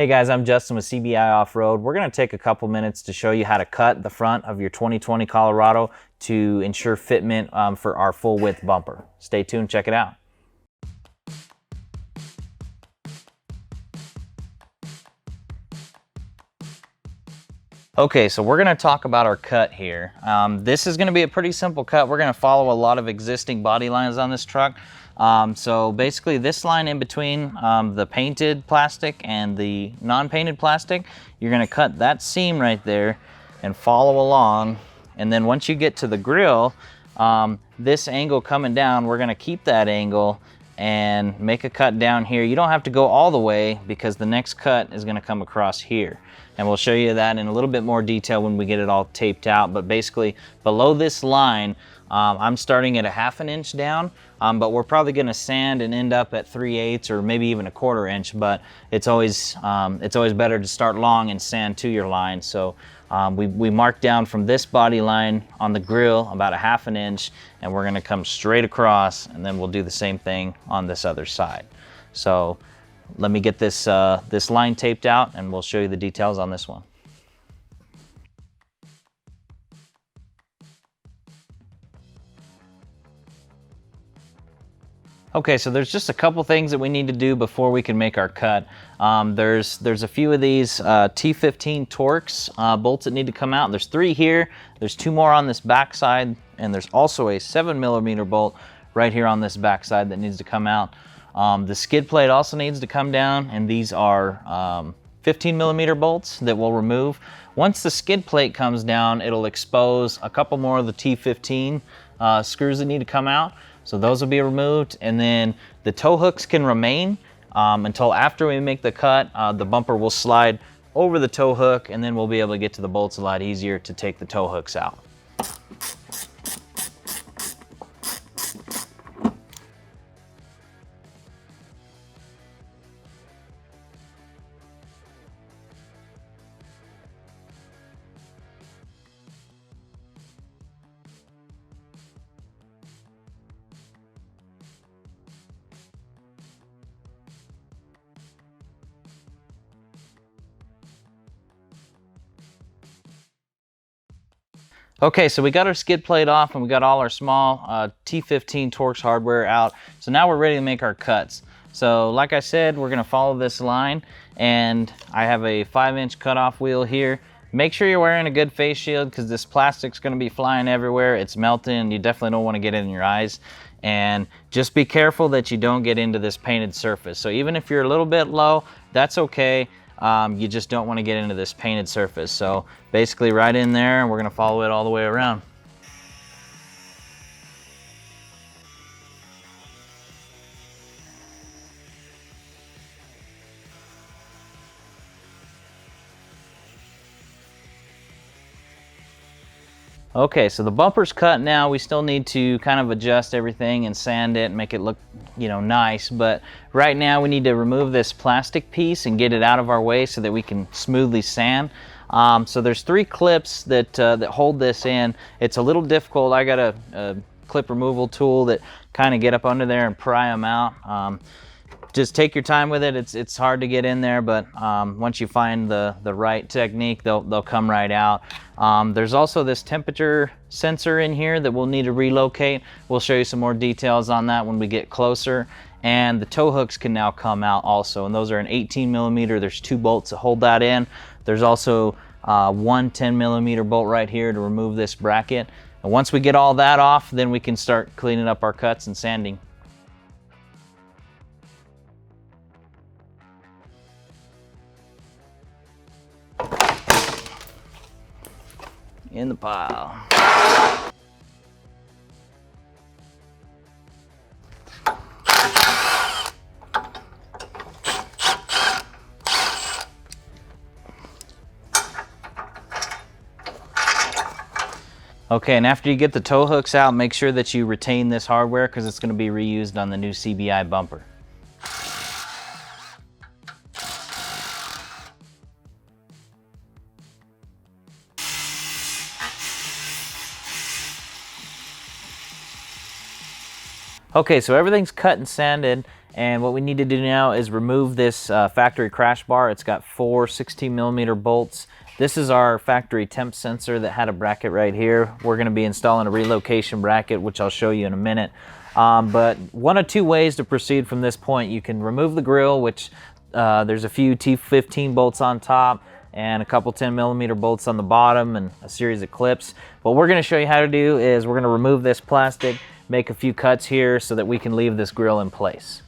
Hey guys, I'm Justin with CBI Off-Road. We're going to take a couple minutes to show you how to cut the front of your 2020 Colorado to ensure fitment for our full width bumper. Stay tuned, check it out. Okay, so we're going to talk about our cut here. This is going to be a pretty simple cut. We're going to follow a lot of existing body lines on this truck. So basically this line in between the painted plastic and the non-painted plastic, you're going to cut that seam right there and follow along. And then once you get to the grill, this angle coming down, we're going to keep that angle and make a cut down here. You don't have to go all the way because the next cut is going to come across here. And we'll show you that in a little bit more detail when we get it all taped out. But basically below this line, I'm starting at a ½ inch down, but we're probably going to sand and end up at 3/8 or maybe even a ¼ inch. But it's always better to start long and sand to your line. So we mark down from this body line on the grill about a ½ inch, and we're going to come straight across, and then we'll do the same thing on this other side. So let me get this this line taped out, and we'll show you the details on this one. Okay, so there's just a couple things that we need to do before we can make our cut. There's a few of these T15 Torx bolts that need to come out. There's 3 here, there's 2 more on this back side, and there's also a 7mm bolt right here on this back side that needs to come out. The skid plate also needs to come down, and these are 15mm bolts that we'll remove. Once the skid plate comes down, it'll expose a couple more of the T15 screws that need to come out. So those will be removed, and then the tow hooks can remain until after we make the cut. The bumper will slide over the tow hook, and then we'll be able to get to the bolts a lot easier to take the tow hooks out. Okay, so we got our skid plate off and we got all our small T15 Torx hardware out. So now we're ready to make our cuts. So like I said, we're gonna follow this line, and I have a 5-inch cutoff wheel here. Make sure you're wearing a good face shield because this plastic's gonna be flying everywhere. It's melting, you definitely don't wanna get it in your eyes. And just be careful that you don't get into this painted surface. So even if you're a little bit low, that's okay. You just don't want to get into this painted surface. So basically right in there, and we're going to follow it all the way around. Okay, so the bumper's cut now. We still need to kind of adjust everything and sand it and make it look, you know, nice. But right now we need to remove this plastic piece and get it out of our way so that we can smoothly sand. So there's 3 clips that hold this in. It's a little difficult. I got a clip removal tool that kind of get up under there and pry them out. Just take your time with it. It's hard to get in there, but once you find the right technique, they'll come right out. There's also this temperature sensor in here that we'll need to relocate. We'll show you some more details on that when we get closer. And the tow hooks can now come out also, and those are an 18mm. There's 2 bolts that hold that in. There's also one 10mm bolt right here to remove this bracket. And once we get all that off, then we can start cleaning up our cuts and sanding. In the pile. Okay, and after you get the tow hooks out, make sure that you retain this hardware because it's going to be reused on the new CBI bumper. Okay, so everything's cut and sanded, And what we need to do now is remove this factory crash bar. It's got 4 16mm bolts. This is our factory temp sensor that had a bracket right here. We're going to be installing a relocation bracket, which I'll show you in a minute. But one of two ways to proceed from this point. You can remove the grill, which there's a few T15 bolts on top and a couple 10mm bolts on the bottom and a series of clips. What we're going to show you how to do is we're going to remove this plastic, make a few cuts here so that we can leave this grill in place.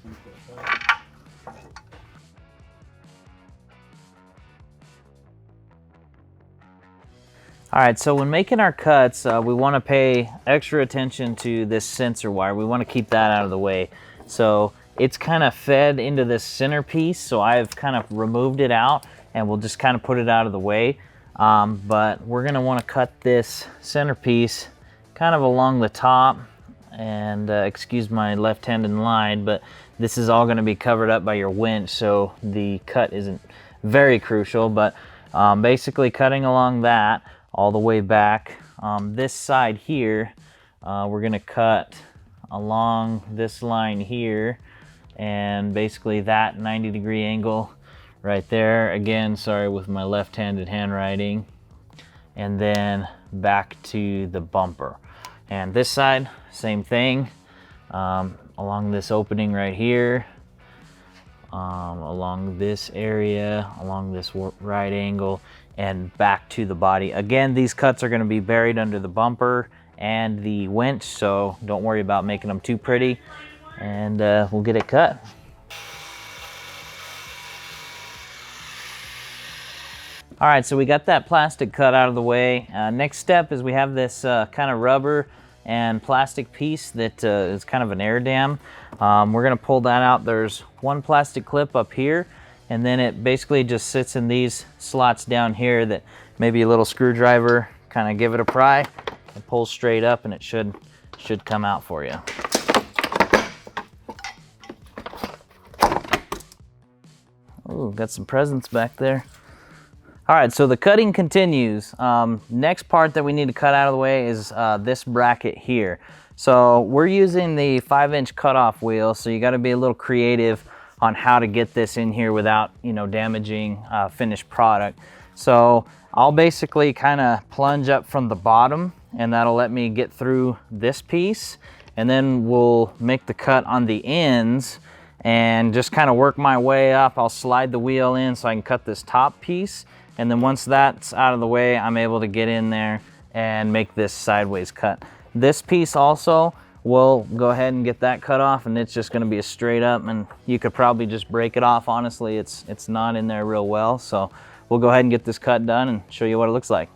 All right, so when making our cuts, we want to pay extra attention to this sensor wire. We want to keep that out of the way. So it's kind of fed into this centerpiece, so I've kind of removed it out and we'll just kind of put it out of the way. But we're going to want to cut this centerpiece kind of along the top, and excuse my left-handed line, but this is all going to be covered up by your winch, so the cut isn't very crucial, but basically cutting along that all the way back. This side here, we're going to cut along this line here, and basically that 90-degree angle right there. Again, sorry with my left-handed handwriting. And then back to the bumper. And this side, same thing, along this opening right here, along this area, along this right angle, and back to the body. Again, these cuts are going to be buried under the bumper and the winch, so don't worry about making them too pretty, and we'll get it cut. All right, so we got that plastic cut out of the way. Next step is we have this kind of rubber and plastic piece that is kind of an air dam. We're gonna pull that out. There's one plastic clip up here, and then it basically just sits in these slots down here that maybe a little screwdriver, kind of give it a pry, and pull straight up, and it should come out for you. Ooh, got some presents back there. All right, so the cutting continues. Next part that we need to cut out of the way is this bracket here. So we're using the 5-inch cutoff wheel, so you gotta be a little creative on how to get this in here without, you know, damaging finished product. So I'll basically kind of plunge up from the bottom, and that'll let me get through this piece, and then we'll make the cut on the ends and just kind of work my way up. I'll slide the wheel in so I can cut this top piece. And then once that's out of the way, I'm able to get in there and make this sideways cut. This piece also, we'll go ahead and get that cut off, and it's just gonna be a straight up, and you could probably just break it off. Honestly, it's not in there real well. So we'll go ahead and get this cut done and show you what it looks like.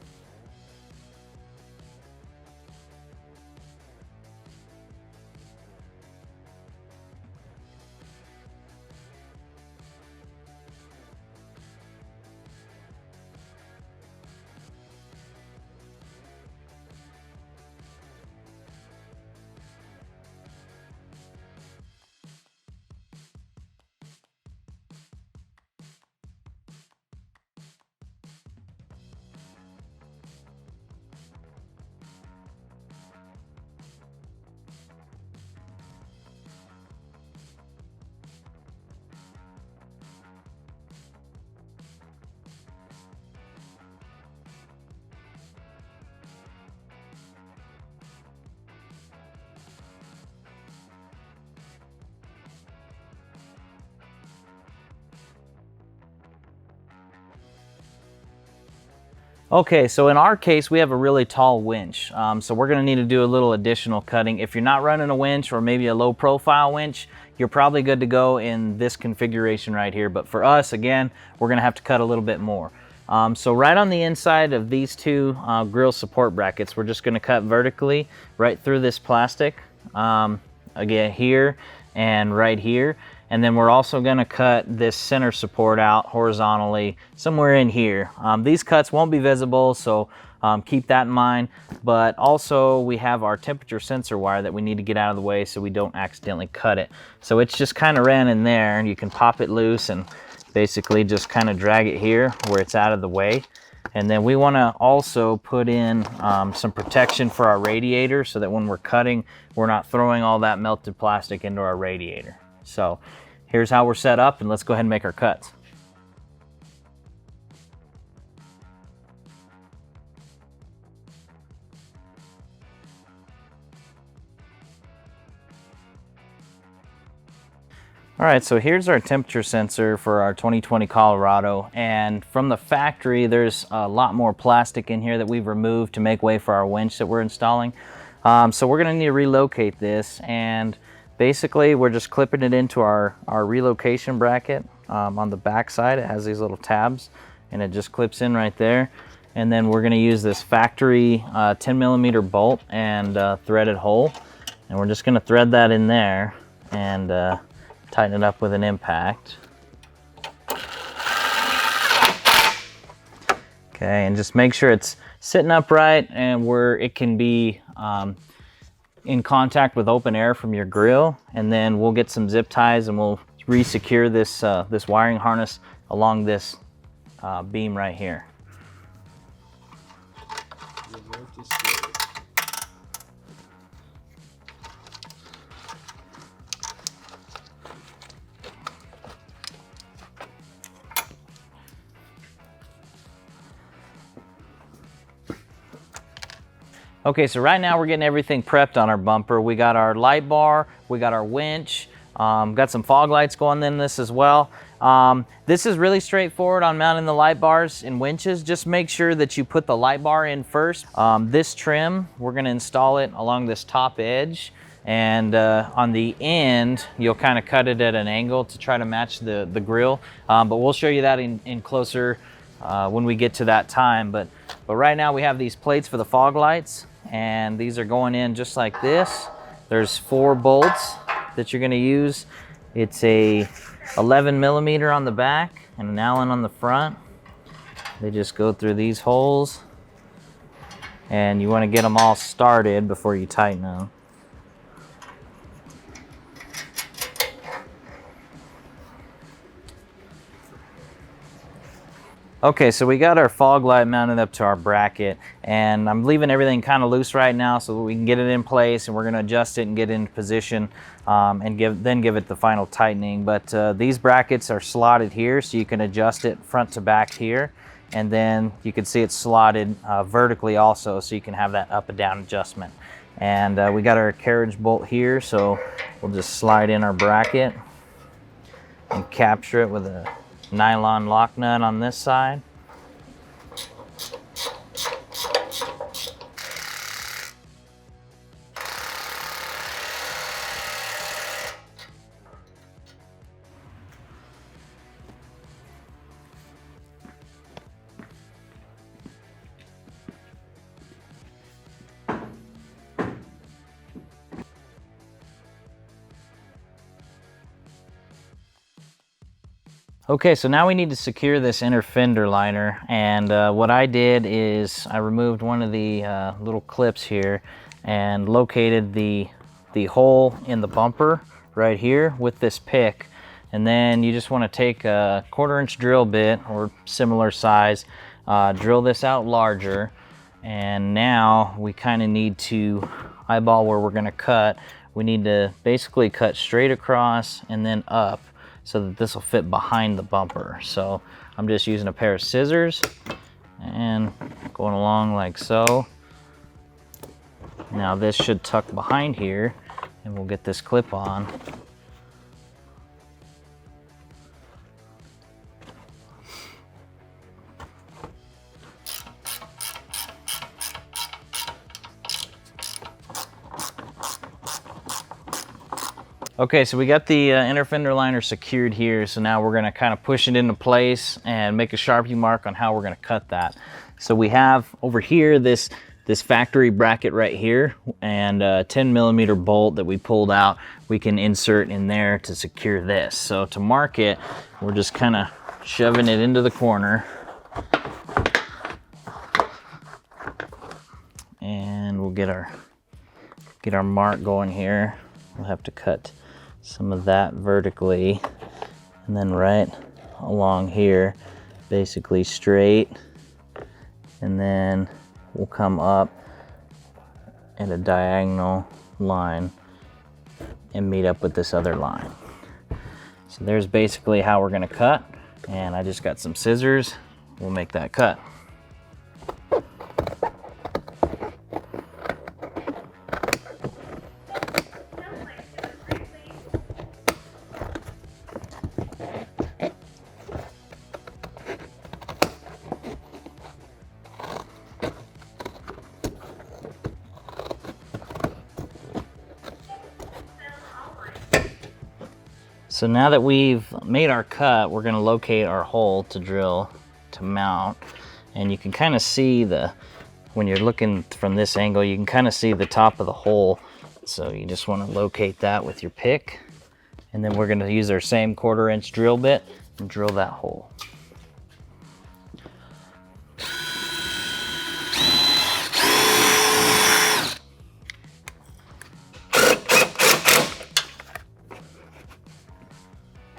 Okay, so in our case, we have a really tall winch. So we're gonna need to do a little additional cutting. If you're not running a winch or maybe a low profile winch, you're probably good to go in this configuration right here. But for us, again, we're gonna have to cut a little bit more. So right on the inside of these two grill support brackets, we're just gonna cut vertically right through this plastic, again here and right here. And then we're also gonna cut this center support out horizontally somewhere in here. These cuts won't be visible, so keep that in mind. But also we have our temperature sensor wire that we need to get out of the way so we don't accidentally cut it. So it's just kind of ran in there, and you can pop it loose and basically just kind of drag it here where it's out of the way. And then we wanna also put in some protection for our radiator so that when we're cutting, we're not throwing all that melted plastic into our radiator. So here's how we're set up, and let's go ahead and make our cuts. All right, so here's our temperature sensor for our 2020 Colorado, and from the factory there's a lot more plastic in here that we've removed to make way for our winch that we're installing. So we're going to need to relocate this, and basically we're just clipping it into our relocation bracket on the back side. It has these little tabs and it just clips in right there, and then we're going to use this factory 10mm bolt and threaded hole, and we're just going to thread that in there and tighten it up with an impact. Okay, and just make sure it's sitting upright and where it can be in contact with open air from your grill. And then we'll get some zip ties and we'll re-secure this this wiring harness along this beam right here. Okay, so right now we're getting everything prepped on our bumper. We got our light bar, we got our winch, got some fog lights going in this as well. This is really straightforward on mounting the light bars and winches. Just make sure that you put the light bar in first. This trim, we're gonna install it along this top edge, and on the end, you'll kind of cut it at an angle to try to match the grill. But we'll show you that in closer when we get to that time. But right now we have these plates for the fog lights, and these are going in just like this. There's 4 bolts that you're going to use. It's a 11mm on the back and an Allen on the front. They just go through these holes, and you want to get them all started before you tighten them. Okay, so we got our fog light mounted up to our bracket, and I'm leaving everything kind of loose right now so that we can get it in place, and we're going to adjust it and get it in position and then give it the final tightening. But these brackets are slotted here, so you can adjust it front to back here, and then you can see it's slotted vertically also, so you can have that up and down adjustment. And we got our carriage bolt here, so we'll just slide in our bracket and capture it with a nylon lock nut on this side. Okay, so now we need to secure this inner fender liner, and what I did is I removed one of the little clips here and located the hole in the bumper right here with this pick. And then you just want to take a 1/4-inch drill bit or similar size, drill this out larger, and now we kind of need to eyeball where we're going to cut. We need to basically cut straight across and then up, so that this will fit behind the bumper. So I'm just using a pair of scissors and going along like so. Now this should tuck behind here, and we'll get this clip on. Okay, so we got the inner fender liner secured here, so now we're going to kind of push it into place and make a Sharpie mark on how we're going to cut that. So we have over here this factory bracket right here, and a 10mm bolt that we pulled out we can insert in there to secure this. So to mark it, we're just kind of shoving it into the corner, and we'll get our mark going here. We'll have to cut some of that vertically, and then right along here, basically straight, and then we'll come up at a diagonal line and meet up with this other line. So there's basically how we're gonna cut. And I just got some scissors. We'll make that cut. So now that we've made our cut, we're gonna locate our hole to drill to mount. And you can kind of see when you're looking from this angle, you can kind of see the top of the hole. So you just wanna locate that with your pick. And then we're gonna use our same 1/4 inch drill bit and drill that hole.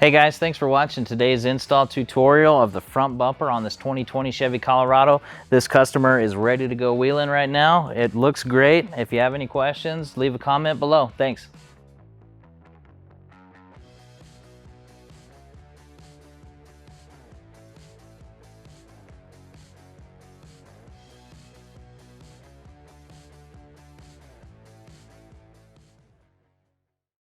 Hey guys, thanks for watching today's install tutorial of the front bumper on this 2020 Chevy Colorado. This customer is ready to go wheeling right now. It looks great. If you have any questions, leave a comment below. Thanks.